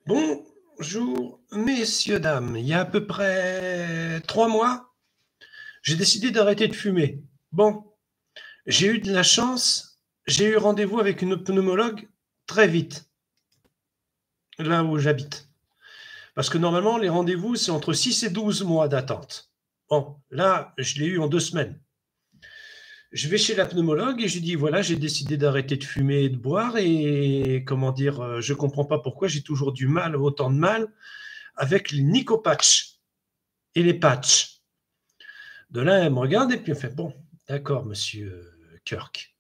Bonjour, messieurs, dames. Il y a à peu près 3 mois, j'ai décidé d'arrêter de fumer. Bon, j'ai eu de la chance, j'ai eu rendez-vous avec une pneumologue très vite, là où j'habite. Parce que normalement, les rendez-vous, c'est entre 6 et 12 mois d'attente. Bon, là, je l'ai eu en 2 semaines. Je vais chez la pneumologue et je lui dis, voilà, j'ai décidé d'arrêter de fumer et de boire et, comment dire, je comprends pas pourquoi j'ai toujours du mal, autant de mal, avec les nicopatchs et les patchs. De là, elle me regarde et puis elle fait, bon, d'accord, monsieur Kirk.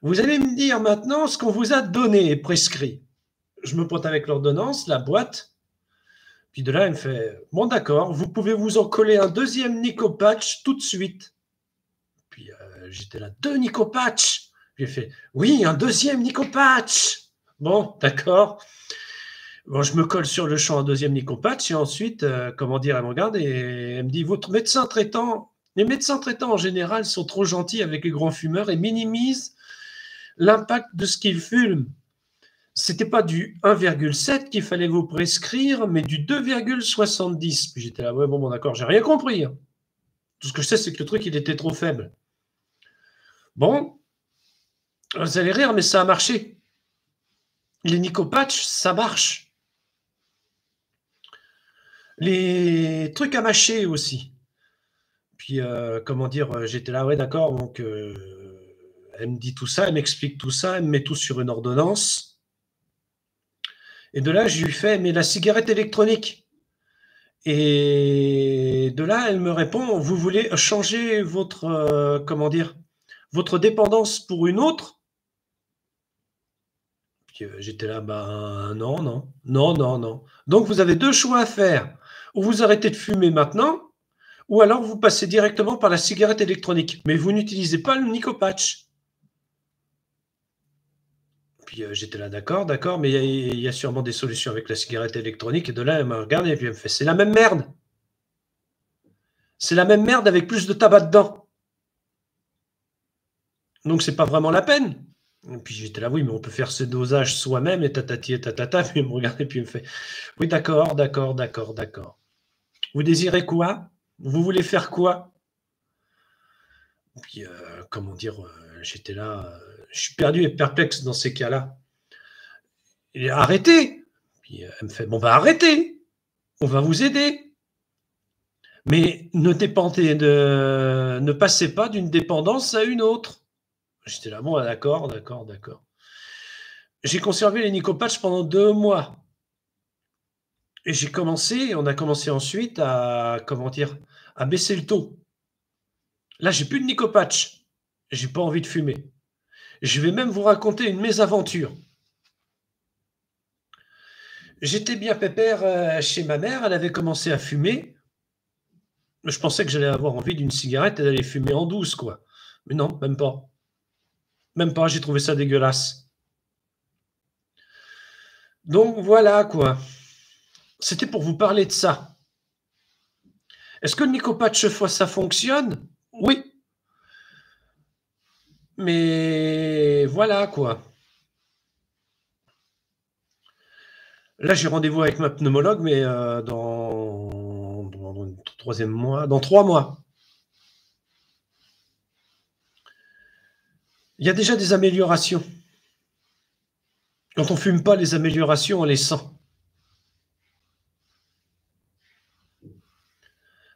Vous allez me dire maintenant ce qu'on vous a donné et prescrit. Je me pointe avec l'ordonnance, la boîte. Puis de là, elle me fait, bon, d'accord, vous pouvez vous en coller un deuxième nicopatch tout de suite. Puis j'étais là, 2 nicopatchs. Puis elle fait, oui, un deuxième nicopatch. Bon, d'accord. Bon, je me colle sur le champ un deuxième nicopatch et ensuite, comment dire, elle me regarde et elle me dit, votre médecin traitant, les médecins traitants en général sont trop gentils avec les grands fumeurs et minimisent l'impact de ce qu'ils fument. C'était pas du 1,7 qu'il fallait vous prescrire, mais du 2,70. Puis j'étais là, ouais, bon, d'accord, j'ai rien compris. Hein. Tout ce que je sais, c'est que le truc, il était trop faible. Bon, vous allez rire, mais ça a marché. Les nicopatchs, ça marche. Les trucs à mâcher aussi. Puis, comment dire, j'étais là, ouais, d'accord. Donc, elle me dit tout ça, elle m'explique tout ça, elle me met tout sur une ordonnance. Et de là, je lui fais, mais la cigarette électronique. Et de là, elle me répond, vous voulez changer votre, comment dire, votre dépendance pour une autre? Puis, j'étais là, ben non, non, non, non, non. Donc, vous avez 2 choix à faire. Ou vous arrêtez de fumer maintenant, ou alors vous passez directement par la cigarette électronique. Mais vous n'utilisez pas le nicopatch. Puis j'étais là, d'accord, d'accord, mais il y a sûrement des solutions avec la cigarette électronique. Et de là, elle me regarde et puis elle me fait, c'est la même merde. C'est la même merde avec plus de tabac dedans. Donc, c'est pas vraiment la peine. Et puis j'étais là, oui, mais on peut faire ce dosage soi-même et tatati et tatata. Puis il me regarde et puis il me fait, oui, d'accord, d'accord, d'accord, d'accord. Vous désirez quoi? Vous voulez faire quoi? Puis, comment dire, j'étais là, je suis perdu et perplexe dans ces cas-là. Et arrêtez! Puis elle me fait, bon, bah arrêtez! On va vous aider. Mais ne passez pas d'une dépendance à une autre. J'étais là, bon, d'accord, d'accord, d'accord. J'ai conservé les nicopatchs pendant 2 mois. Et on a commencé ensuite à, comment dire, à baisser le taux. Là, j'ai plus de nicopatch. J'ai pas envie de fumer. Je vais même vous raconter une mésaventure. J'étais bien pépère chez ma mère, elle avait commencé à fumer. Je pensais que j'allais avoir envie d'une cigarette et d'aller fumer en douce, quoi. Mais non, même pas. Même pas, j'ai trouvé ça dégueulasse. Donc voilà, quoi. C'était pour vous parler de ça. Est-ce que le nicopatch, ça fonctionne? Oui. Mais voilà, quoi. Là, j'ai rendez-vous avec ma pneumologue, mais dans le 3e mois, dans 3 mois. Il y a déjà des améliorations. Quand on fume pas, les améliorations, on les sent.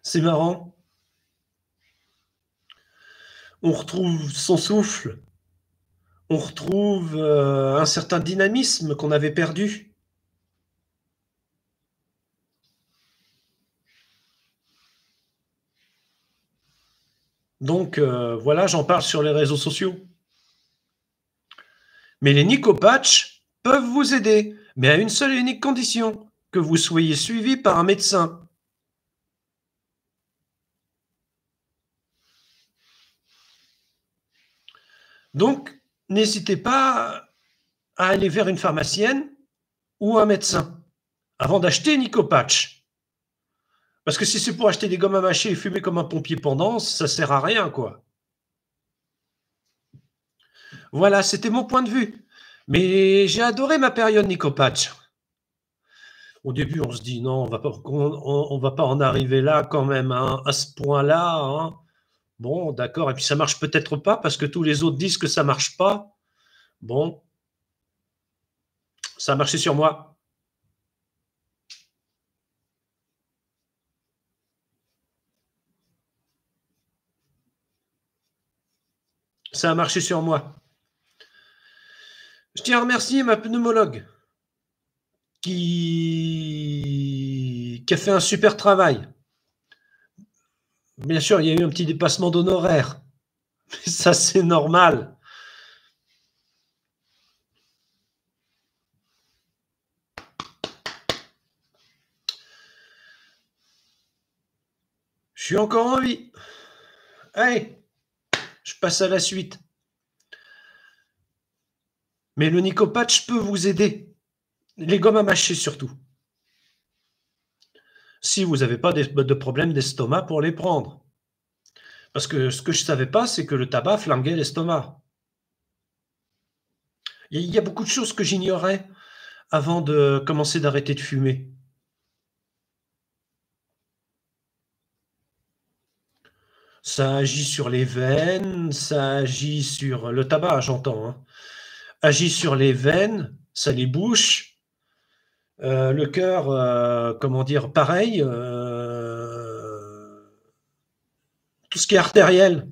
C'est marrant. On retrouve son souffle. On retrouve un certain dynamisme qu'on avait perdu. Donc voilà, j'en parle sur les réseaux sociaux. Mais les nicopatchs peuvent vous aider, mais à une seule et unique condition, que vous soyez suivi par un médecin. Donc, n'hésitez pas à aller vers une pharmacienne ou un médecin avant d'acheter Nicopatch. Parce que si c'est pour acheter des gommes à mâcher et fumer comme un pompier pendant, ça sert à rien, quoi. Voilà, c'était mon point de vue. Mais j'ai adoré ma période Nicopatch. Au début, on se dit non, on va pas en arriver là quand même, hein, à ce point-là, hein. Bon, d'accord. Et puis ça marche peut-être pas parce que tous les autres disent que ça marche pas. Bon, ça a marché sur moi. Ça a marché sur moi. Je tiens à remercier ma pneumologue qui a fait un super travail. Bien sûr, il y a eu un petit dépassement d'honoraires. Mais ça, c'est normal. Je suis encore en vie. Allez, je passe à la suite. Mais le Nicopatch peut vous aider. Les gommes à mâcher surtout. Si vous n'avez pas de problème d'estomac pour les prendre. Parce que ce que je ne savais pas, c'est que le tabac flinguait l'estomac. Il y a beaucoup de choses que j'ignorais avant de commencer d'arrêter de fumer. Ça agit sur les veines, ça agit sur le tabac, j'entends, hein. Agit sur les veines, ça les bouche. Le cœur, comment dire, pareil. Tout ce qui est artériel,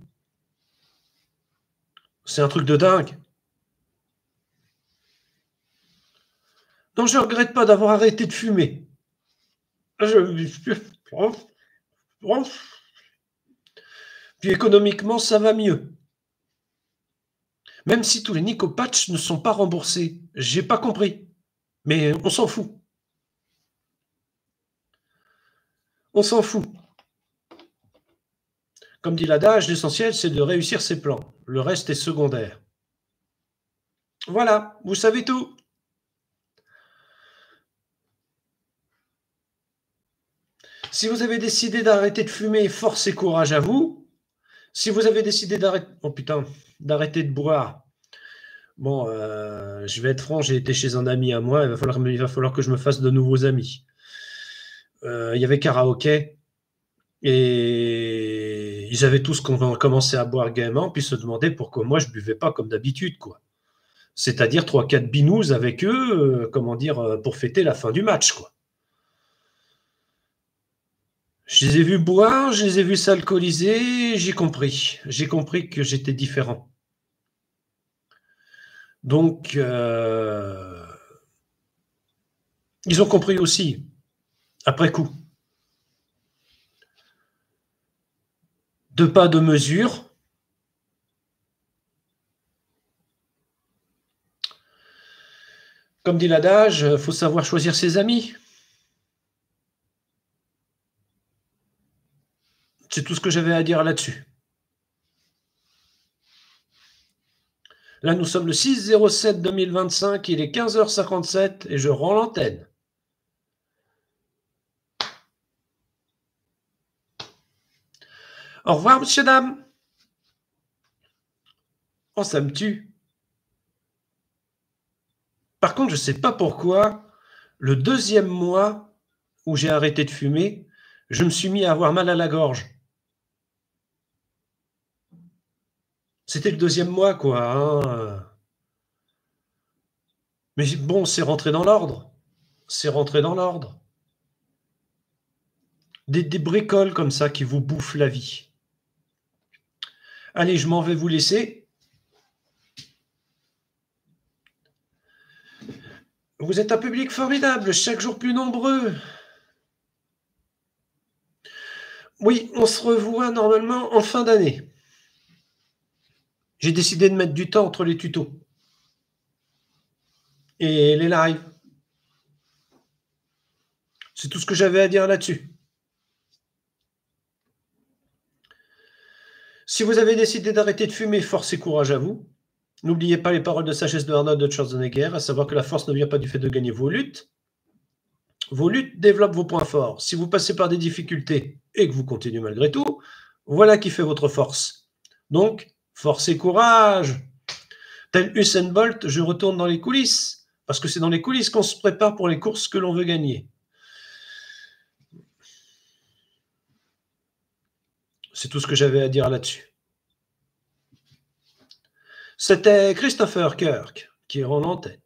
c'est un truc de dingue. Donc je ne regrette pas d'avoir arrêté de fumer. Puis économiquement, ça va mieux. Même si tous les Nicopatchs ne sont pas remboursés. J'ai pas compris. Mais on s'en fout. On s'en fout. Comme dit l'adage, l'essentiel, c'est de réussir ses plans. Le reste est secondaire. Voilà, vous savez tout. Si vous avez décidé d'arrêter de fumer, force et courage à vous. Si vous avez décidé d'arrêter de boire, bon, je vais être franc, j'ai été chez un ami à moi, il va falloir que je me fasse de nouveaux amis. Il y avait karaoké et ils avaient tous commencé à boire gaiement, puis se demandaient pourquoi moi je buvais pas comme d'habitude, quoi. C'est-à-dire 3-4 binous avec eux, pour fêter la fin du match, quoi. Je les ai vus boire, je les ai vus s'alcooliser, j'ai compris. J'ai compris que j'étais différent. Donc, ils ont compris aussi, après coup. 2 pas de mesure. Comme dit l'adage, il faut savoir choisir ses amis. C'est tout ce que j'avais à dire là-dessus. Là, nous sommes le 6/07/2025, il est 15h57 et je rends l'antenne. Au revoir, monsieur, dame. Oh, ça me tue. Par contre, je ne sais pas pourquoi, le 2e mois où j'ai arrêté de fumer, je me suis mis à avoir mal à la gorge. C'était le 2e mois, quoi, hein. Mais bon, c'est rentré dans l'ordre. C'est rentré dans l'ordre. Des bricoles comme ça qui vous bouffent la vie. Allez, je m'en vais vous laisser. Vous êtes un public formidable, chaque jour plus nombreux. Oui, on se revoit normalement en fin d'année. J'ai décidé de mettre du temps entre les tutos et les lives. C'est tout ce que j'avais à dire là-dessus. Si vous avez décidé d'arrêter de fumer, force et courage à vous. N'oubliez pas les paroles de sagesse de Arnold Schwarzenegger, à savoir que la force ne vient pas du fait de gagner vos luttes. Vos luttes développent vos points forts. Si vous passez par des difficultés et que vous continuez malgré tout, voilà qui fait votre force. Donc, force et courage. Tel Usain Bolt, je retourne dans les coulisses, parce que c'est dans les coulisses qu'on se prépare pour les courses que l'on veut gagner. C'est tout ce que j'avais à dire là-dessus. C'était Christopher Kirk qui rend l'antenne.